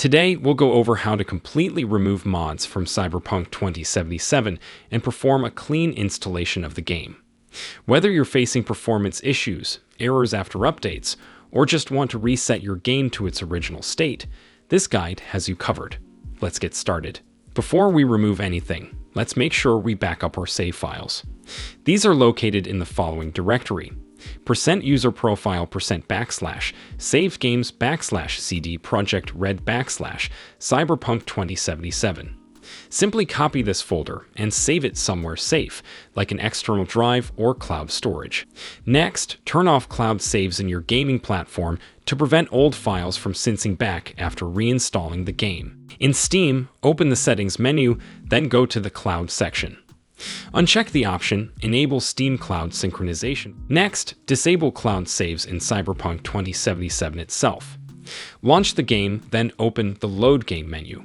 Today, we'll go over how to completely remove mods from Cyberpunk 2077 and perform a clean installation of the game. Whether you're facing performance issues, errors after updates, or just want to reset your game to its original state, this guide has you covered. Let's get started. Before we remove anything, let's make sure we back up our save files. These are located in the following directory: %userprofile% saved games /CD Projekt Red /Cyberpunk 2077. Simply copy this folder and save it somewhere safe, like an external drive or cloud storage. Next, turn off cloud saves in your gaming platform to prevent old files from syncing back after reinstalling the game. In Steam, open the Settings menu, then go to the Cloud section. Uncheck the option Enable Steam Cloud Synchronization. Next, disable cloud saves in Cyberpunk 2077 itself. Launch the game, then open the Load Game menu.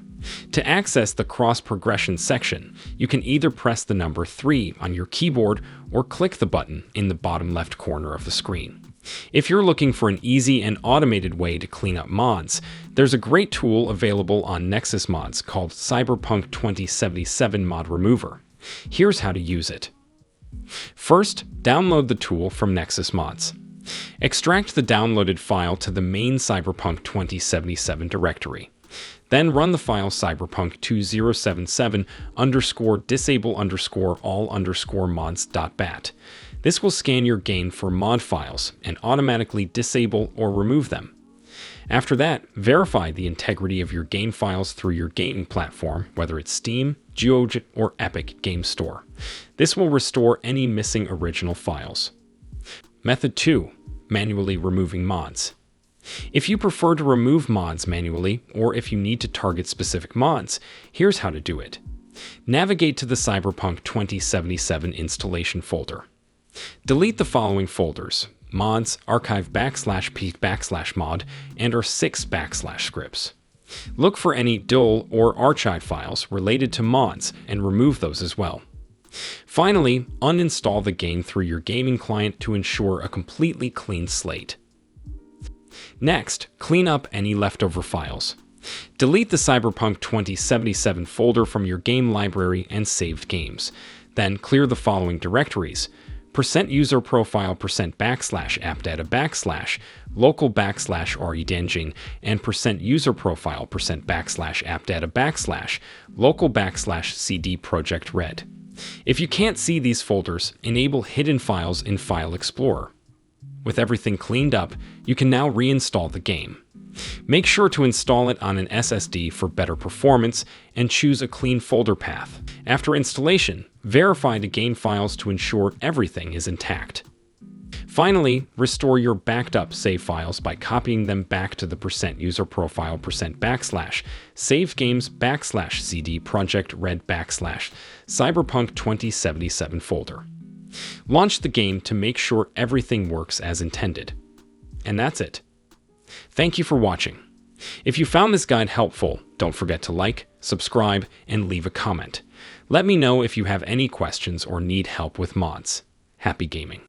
To access the cross-progression section, you can either press the number 3 on your keyboard or click the button in the bottom left corner of the screen. If you're looking for an easy and automated way to clean up mods, there's a great tool available on Nexus Mods called Cyberpunk 2077 Mod Remover. Here's how to use it. First, download the tool from Nexus Mods. Extract the downloaded file to the main Cyberpunk 2077 directory. Then run the file cyberpunk 2077_disable_all_mods.bat. This will scan your game for mod files and automatically disable or remove them. After that, verify the integrity of your game files through your gaming platform, whether it's Steam, GOG, or Epic Game Store. This will restore any missing original files. Method 2. Manually removing mods. If you prefer to remove mods manually, or if you need to target specific mods, here's how to do it. Navigate to the Cyberpunk 2077 installation folder. Delete the following folders: mods, archive /p/mod, and our 6 /scripts. Look for any dull or archive files related to mods and remove those as well. Finally, uninstall the game through your gaming client to ensure a completely clean slate. Next, clean up any leftover files. Delete the Cyberpunk 2077 folder from your game library and saved games. Then clear the following directories: %userprofile% /appdata /local /REDEngine and %userprofile%\appdata /local /CD Projekt Red. If you can't see these folders, enable hidden files in File Explorer. With everything cleaned up, you can now reinstall the game. Make sure to install it on an SSD for better performance and choose a clean folder path. After installation, verify the game files to ensure everything is intact. Finally, restore your backed up save files by copying them back to the %userprofile% saved games /CD Projekt Red /Cyberpunk 2077 folder. Launch the game to make sure everything works as intended. And that's it. Thank you for watching. If you found this guide helpful, don't forget to like, subscribe, and leave a comment. Let me know if you have any questions or need help with mods. Happy gaming!